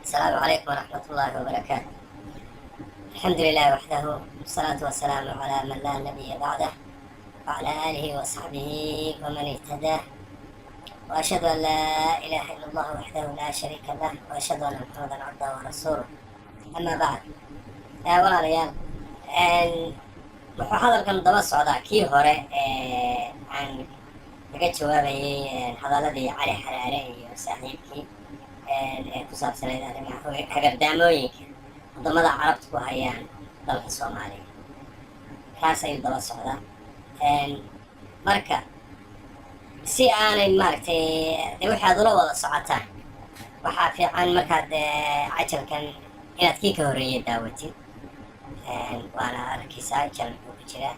السلام عليكم ورحمة الله وبركاته. الحمد لله وحده والصلاة والسلام على من لا نبي بعده وعلى آله وصحبه ومن اهتداه، وأشهد أن لا إله إلا الله وحده لا شريك له، وأشهد أن محمدا عبده ورسوله. أما بعد، walaalayaal wuxuu hadalkan daba socdaa kii hore aan laga jawaabayay hadaladii cali xaraare iyo saaxiibkii ku saabsanayd arrimaha hagardaamooyinka wadamada carabta ku hayaan dalka Soomaaliya. kaas ayuu daba socdaa. marka si aanay maaragtay wixii aad ula wada socotaan, waxaa fiican markaad cajalkan inaad kii ka horreeyay daawatid. waana arkaysaa jalku ku jira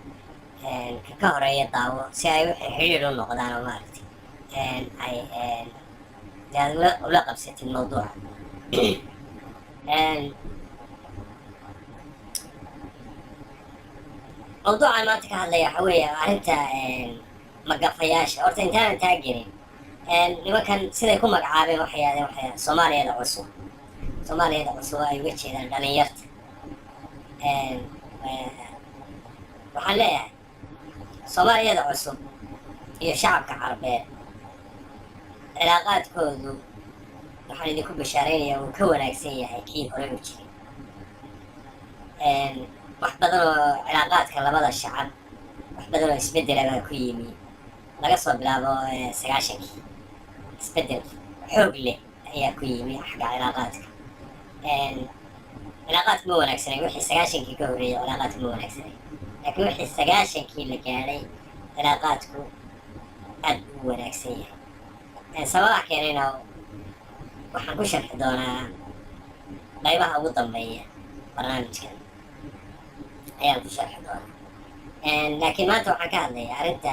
ka horeeya daawo si ay wixii xiriir u noqdaan oo maaragtay ay aad ula qabsatid mawduuca. mawduucan maanta ka hadlaya waxa weeye arrinta magafayaasha. horta intaanan taa gelin, nimankan siday ku magacaabeen waxay Soomaaliyada cusub. Soomaaliyada cusub ay uga jeedaan dhalinyarta. waxaan leeyahay Soomaaliyada cusub iyo shacabka Carbeed cilaaqaadkoodu waxaan idinku bashaaraynayaa uu ka wanaagsan yahay kii hore u jiray. wax badan oo cilaaqaadka labada shacab wax badan oo isbedela baa ku yimi laga soo bilaabo 90-kii. isbedel xoog leh ayaa ku yimi xagga cilaaqaadka. cilaaqaadku ma wanaagsanay wixii 90-kii ka horreeyay. cilaaqaadku ma wanaagsanay, laakiin wixii 90-kii la gaadhay cilaaqaadku aad u wanaagsan yahay. sababaha keenayna waxaan ku sharxi doonaa qaybaha ugu dambeeya barnaamijkan ayaan ku sharxi doonaa. laakiin maanta waxaan ka hadlayaa arrinta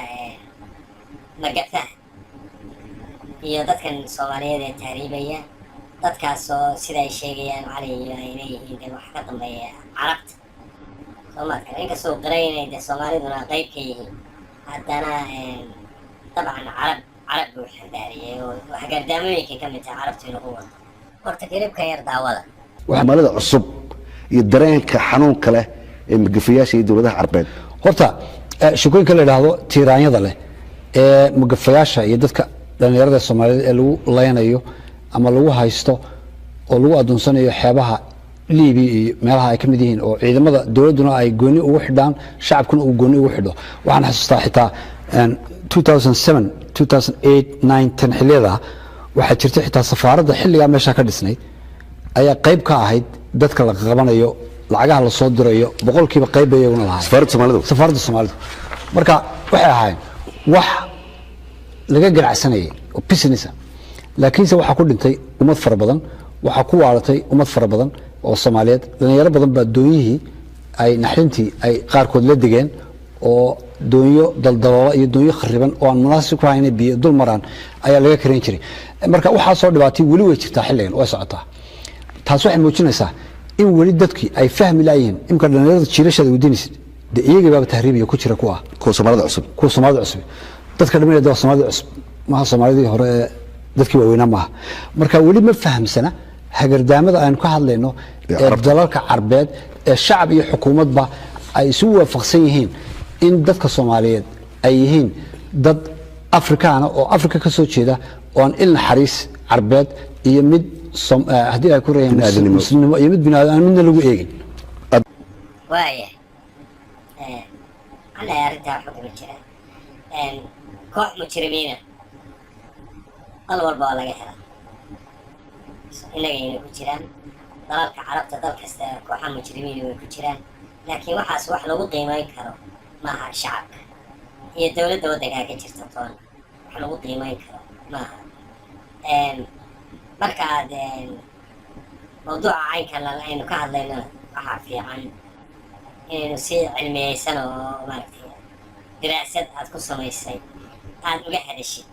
magafaha iyo dadkan Soomaaliyeed ee tahriibaya. dadkaasoo sida ay sheegayaan cali iyo ay leeyihiin de wax ka dambeeya carabta Soomaaliya. inkastoo qiray inay de Soomaaliduna qayb ka yihiin, haddana dabcan carab buu xambaariyey oo hagardaamooyinkay ka mid tahay carabtu inuu u wado. horta kilibka yar daawada. waxmalada cusub iyo dareenka xanuunka leh ee magafayaasha iyo dowladaha Carbeed. horta shaqooyinka la yiraahdo tiiraanyada leh ee magafayaasha iyo dadka dhalinyarada Soomaaliyeed ee lagu leynayo ama lagu haysto oo lagu adoonsanayo xeebaha Liibiya iyo meelaha ay ka mid yihiin oo ciidamada dawladuna ay gooni ugu xidhaan, shacabkuna uu gooni ugu xidho. waxaan xasuustaa xitaa 2007 2008 9 10 xilliyada waxaa jirtay xitaa safaaradda xilligaa meesha ka dhisnayd ayaa qayb ka ahayd dadka la qabanayo, lacagaha la soo dirayo boqolkiiba qayb bay iyaguna lahayd safaaradda Soomaalidu. marka waxay ahayd wax laga ganacsanayay oo business ah, laakiinse waxaa ku dhintay ummad fara badan, waxaa ku waalatay ummad fara badan oo Soomaaliyeed. dhalinyaro badan baa doonyihii ay naxrintii ay qaarkood la degeen oo doonyo daldaloola iyo doonyo khariban oo aan munaasib ku ahayn biyo dul maraan ayaa laga karin jiray. marka waxaa soo dhibaatay weli way jirtaa xilligan way socotaa. taas waxay muujinaysaa in weli dadkii ay fahmi laayeen imka dhalinyarada jiilashada wadinaysid de iyaga baa tahriibiya ku jira kuwa Soomaalida cusub dadka dhameeyay dad Soomaalida cusub ma Soomaalidii hore dadkii waaweynaa maaha. marka weli ma fahamsana hagardaamada aan ka hadlayno ee dalalka Carbeed ee shacab iyo xukuumadba ay isu waafaqsan yihiin in dadka Soomaaliyeed ay yihiin dad Afrikaan oo Afrika ka soo jeeda oo aan ilna xariis Carbeed iyo mid haddii ay ku reeyaan muslimnimo iyo mid binaadam midna lagu eegin. waaya أنا أردها حكم الجيران koox mujrimiina dal walba waa laga helaa inagayna ku jiraan dalalka carabta dal kasta kooxa mujrimiina way ku jiraan laakiin waxaas wax lagu qiimeyn karo maaha shacabka iyo dowladda waddankaa ka jirta toona wax lagu qiimeyn karo maaha marka aad mawduuca caynkan aynu ka hadlayno waxaa fiican inaynu si cilmiyeysan oo maaragtay diraasad aad ku samaysay aad uga hadashid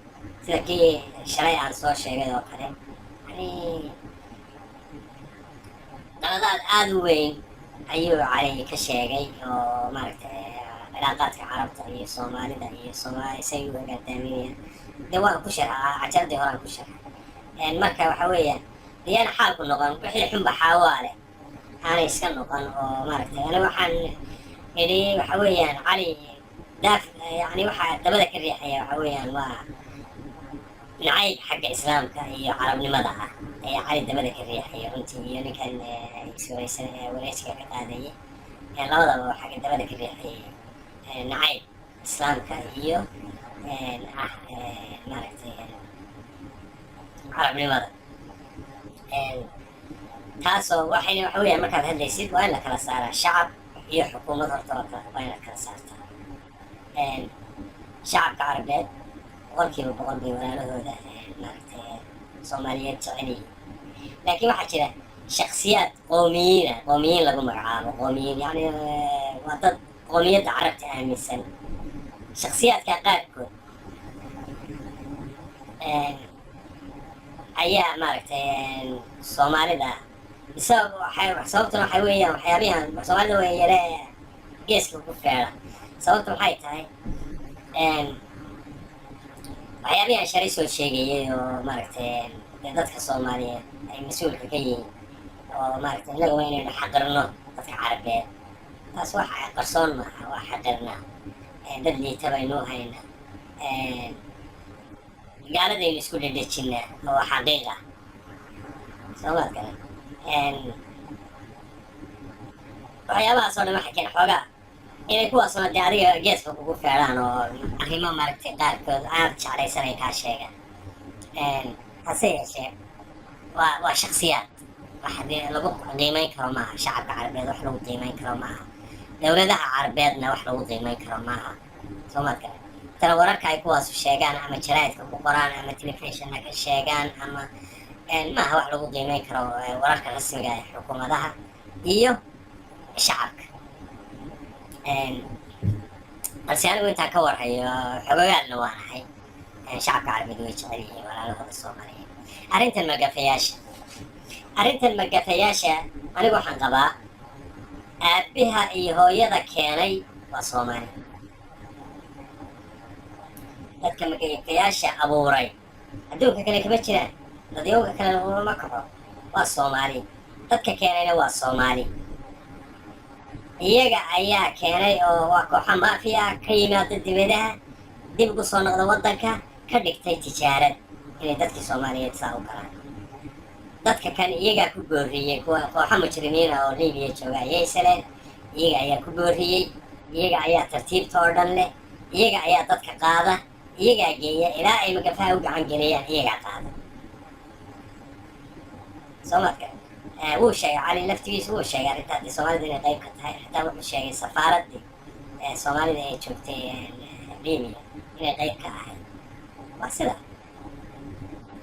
sida kii shalay aan soo sheegay oo kale yani qaladaad aada u weyn ayuu cali ka sheegay oo maaragtay cilaaqaadka carabta iyo soomaalida iyo soomaali say u hagaadaaminayaan dee waan ku sharxaa cajaladii horaan ku sharxay marka waxa weeyaan diyaana xaalku noqon wixii xunba xaawaa leh aanay iska noqon oo maaragtay ani waxaan idhi waxa weeyaan cali daaf yani waxaa dabada ka riixaya waxa weeyaan waa nacayb xagga islaamka iyo carabnimada ah ayaa cali dabada ka riixaya runtii iyo ninkan iswareysan wareysiga ka qaadayay labadaba xagga dabada ka riixayay nacayb islaamka iyo maaragtay carabnimada taasoo waxayna waxa weeyaan markaad hadlaysid waa in la kala saaraa shacab iyo xukuumad horta waa in la kala saartaa shacabka carabeed boqolkiiba boqol bay walaalahooda maaragtay soomaaliyeed jecel yihiin laakiin waxaa jira shaksiyaad qoomiyiin lagu magacaabo qoomiyiin yani waa dad qoomiyadda carabta aaminsan shaksiyaadka qaarkood ayaa maaragtay soomaalida sababtuna waxay weeyaan waxyaabihan soomaalida way yare geeska ku feera sababta waxay tahay waxyaabihan shalay soo sheegayay oo maaragtay dadka soomaaliyeed ay mas-uulka ka yihiin oo maaragtay innaga waa inaynu xaqirno dadka carabeed taas wax qarsoon maaha waa xaqirnaa dad liita baynuu hayna gaaladaynu isku dhedhejinaa oo xaqiiq ah soomaad kale waxyaabahaas oo dhan waxay keen xoogaa inay kuwaasuna dee adiga geeska kugu feedhaan oo arrimo maaragtay qaarkood aad jeclaysanay kaa sheegaan hase yeeshee waa shaksiyaad wax lagu qiimeyn karo maaha shacabka carabeed wax lagu qiimeyn karo maaha dowladaha carabeedna wax lagu qiimeyn karo maaha soomaad kale tana wararka ay kuwaasu sheegaan ama jaraa'idka ku qoraan ama telefishonna ka sheegaan ama maaha wax lagu qiimeyn karo wararka rasmiga ee xukuumadaha iyo shacabka balse anigu intaan ka warhayo xogogaalna waan ahay shacabka carabeed way jecel yihiin walaalahooda soomaaliyeed arrintan magafayaasha anigu waxaan qabaa aabbiha iyo hooyada keenay waa soomaali dadka magafayaasha abuuray adduunka kale kama jiraan dadyowga kalena uma kaco waa soomaali dadka keenayna waa soomaali iyaga ayaa keenay oo waa kooxa maafiya ka yimaada dibadaha dib ugu soo noqda waddanka ka dhigtay tijaarad inay dadkii soomaaliyeed saa u galaan dadka kan iyagaa ku booriyey kuwa kooxa mujrimiina oo libiya jooga ayay saleen iyaga ayaa ku booriyey iyaga ayaa tartiibta oo dhan leh iyaga ayaa dadka qaada iyagaa geeya ilaa ay magafaha u gacan geliyaan iyagaa qaada soomaadka wuu sheegay cali laftigiisa wuu sheegay arrinta haddii soomaalida inay qayb ka tahay xitaa wuxuu sheegay safaaraddii soomaalida ay joogtay libiya inay qayb ka ahayd waa sida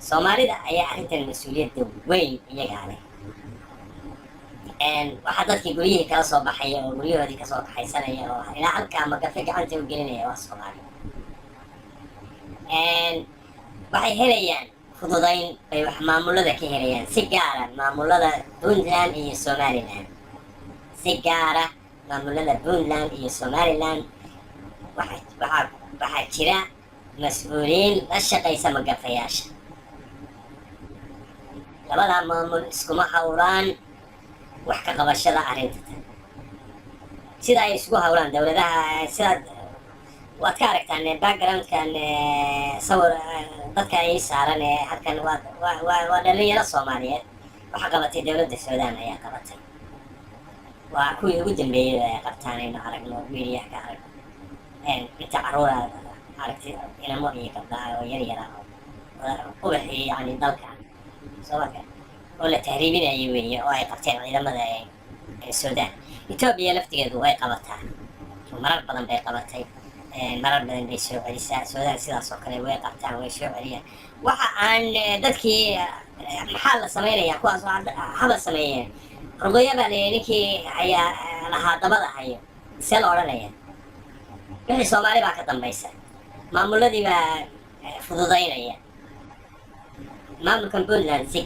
soomaalida ayaa arrintan mas-uuliyadda weyn iyagaa leh waxaa dadkii guryihii kala soo baxaya oo guryahoodii kasoo kaxaysanaya oo ilaa halkaa magafe gacanta u gelinaya waa soomaali waxay helayaan fududayn bay wax maamulada ka helayaan si gaara maamulada puntland iyo somaliland si gaara maamulada puntland iyo somaliland waxaa jira mas-uuliyiin la shaqaysa magafayaasha labadaa maamul iskuma hawlaan wax ka qabashada arrintatan sida ay isugu hawlaan dowladaha sidaad waad ka aragtaan backgroundkan sawir dadka ay saaran halkan waa dhalinyaro soomaaliyeed waxa qabatay dowladda suudaan ayaa qabatay waa kuwii ugu dambeeyay ay qabtaan aynu aragno midiyaha ka aragno inta caruura aragti inamo iyo gabdhaha oo yar yara oo ubaxii yani dalka Soomaaliya oo la tahriibinayay weeye oo ay qabteen ciidamada Suudaan. Itoobiya laftigeedu way qabataa marar badan bay qabatay marar badan bay soo celisaa Suudaan sidaas oo kale way qabtaan way soo celiyaan waxa aan dadkii maxaa la samaynayaa kuwaas haba sameeyeen ruqyada baa ninkii ayaa lahaa dabada hayo see la odhanaya wixii Soomaali baa ka dambaysa maamuladii baa fududaynaya maamulkan Puntland si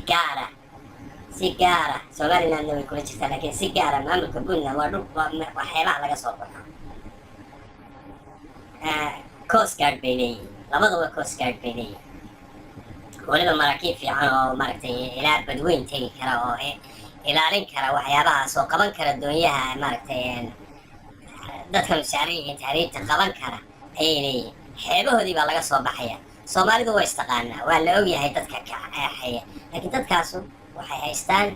gaara Somalilandna way kula jirtaa laakiin si gaara maamulka Puntland waa dhul waa xeebaha laga soo baxo coast guard bay leeyihiin labadaba coast guard bay leeyihiin waliba maraakiib fiican oo maaragtay ilaa badweyn tegi kara oo ilaalin kara waxyaabahaas oo qaban kara doonyaha maaragtay dadka saaran yihiin tahriibta qaban kara ayay leeyihiin xeebahoodii baa laga soo baxaya Soomaalidu waa istaqaanaa waa la ogyahay dadka kaxaya laakiin dadkaasu waxay haystaan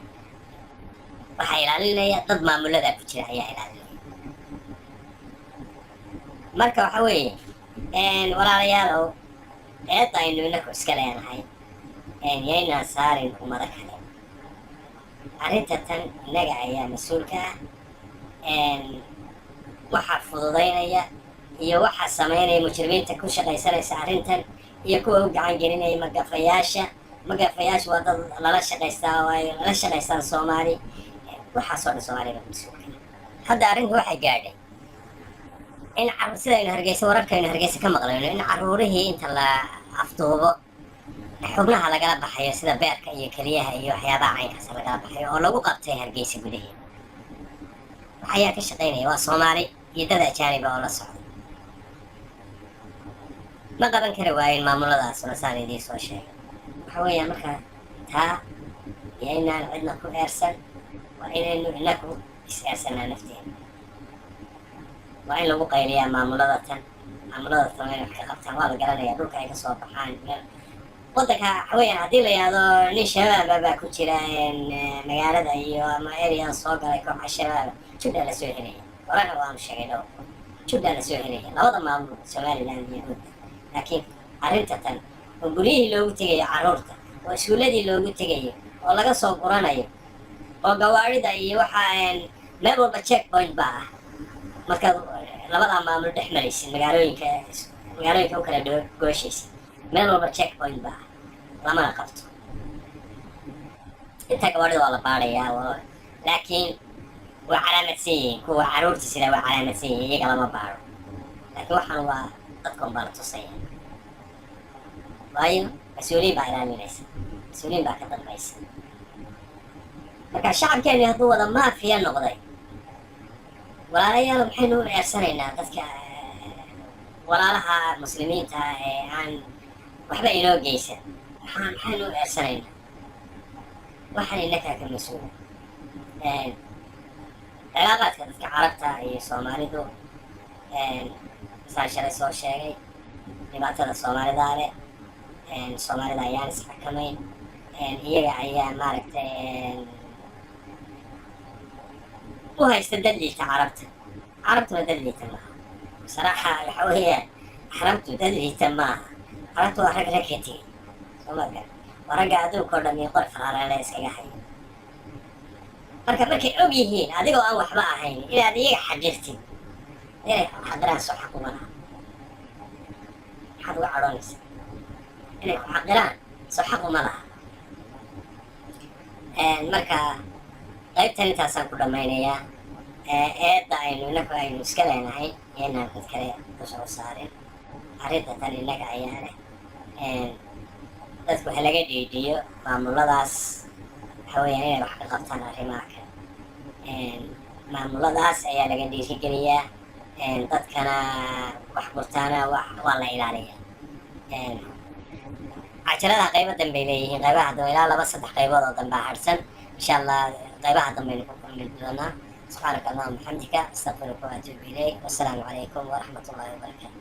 waxay ilaalinaya dad maamulada ku jira ayaa ilaalinaya marka waxa weeye walaalayaalow eedda aynu inaku iska leenahay yaynaan saarin ummado kale arrinta tan innaga ayaa mas-uulka ah waxaa fududaynaya iyo waxaa samaynaya mujrimiinta ku shaqaysanaysa arrintan iyo kuwa u gacan gelinaya magafayaasha waa dad lala shaqaystaa oo ay lala shaqaystaan Soomaali waxaasoo dhan Soomaaliya mas-uulka hadda arrinta waxay gaadhay in sidaynu hargeysa wararkaynu hargeysa ka maqlayno in caruurihii inta la afduubo xubnaha lagala baxayo sida beerka iyo keliyaha iyo waxyaabaha caynkaas lagala baxayo oo lagu qabtay hargeysa gudaheeda waxayaa ka shaqaynaya waa Soomaali iyo dad ajaanib oo la socda ma qaban kara waayin maamuladaas saan idiin soo sheegay waxa weeyaan marka taa yaynaan cidna ku eersan waa inaynu inaku is-eersanaa nafteena waa in lagu qayliyaa maamulada tan inay wax ka qabtaan waa la garanayaa dhulka ay ka soo baxaan waddanka waxa weeyaan haddii la yidhaahdo nin shabaaba baa ku jira magaalada iyo ama areada soo galay kooxa shabaaba jubbaland la soo helaya wararka waanu sheegay dhowr jubbaland la soo helaya labada maamul Somaliland iyo Puntland laakiin arrinta tan oo guryihii loogu tegayo carruurta oo iskuuladii loogu tegayo oo laga soo guranayo oo gawaarida iyo waxa meel walba checkpoint baa ah markaad labadaa maamul dhex maraysid magaalooyinka u kala gooshaysid meel walba checkpoint baa ah lamana qabto inta gawaarida waa la baadhayaa laakiin waa calaamadsan yihiin kuwa carruurta sida waa calaamadsan yihiin iyaga lama baadho laakiin waxaan waa dadkan baa la tusaya waayo mas-uuliyiin baa ilaalinaysa mas-uuliyiin baa ka dambaysa marka shacabkeeni hadduu wada maafiya noqday walaalayaal maxaynu u eersanaynaa dadka walaalaha muslimiinta ee aan waxba inoo geysan maxaynu u eersanaynaa waxaan innakaa ka mas-uula cilaaqaadka dadka carabta iyo Soomaalidu saan shalay soo sheegay dhibaatada Soomaalidaa leh Soomaalida ayaan isxakamayn iyaga ayaa maaragtay u haysta dad liita carabtuna dad liita maaha بصراحة الحوية حرمت تدري تماها حرمت ورق ركتي ومرقا ورقا عدو كردم يقول فرارا ليس يحيي markay og yihiin adigoo aan waxba ahayn inaad iyaga xajirtid inay xaqiraan soo xaquma laha maxaad uga cadhoonaysa inay ku xaqiraan soo xaquma laha marka qaybtan intaasaan ku dhammaynayaa eedda inagu aynu iska leenahay inaan dad kale dusha u saarin arrinta tan innaga ayaa leh dadku waxa laga dhiidhiyo maamuladaas waxaweyaan inay wax ka qabtaan arrimaha kale maamuladaas ayaa laga dhiirigeliyaa dadkana wax gurtaana waa la ilaaliyaa cajaladaha qaybo danbay leeyihiin qaybaha dambe ilaa 2-3 qaybood oo danbaa harsan insha allah qaybaha dambaynu ku kulmi doonaa subxaanaka allahuma bixamdika astaqfiruka wa atuubu ilayk wassalaamu calaykum waraxmat ullahi wabarakaatu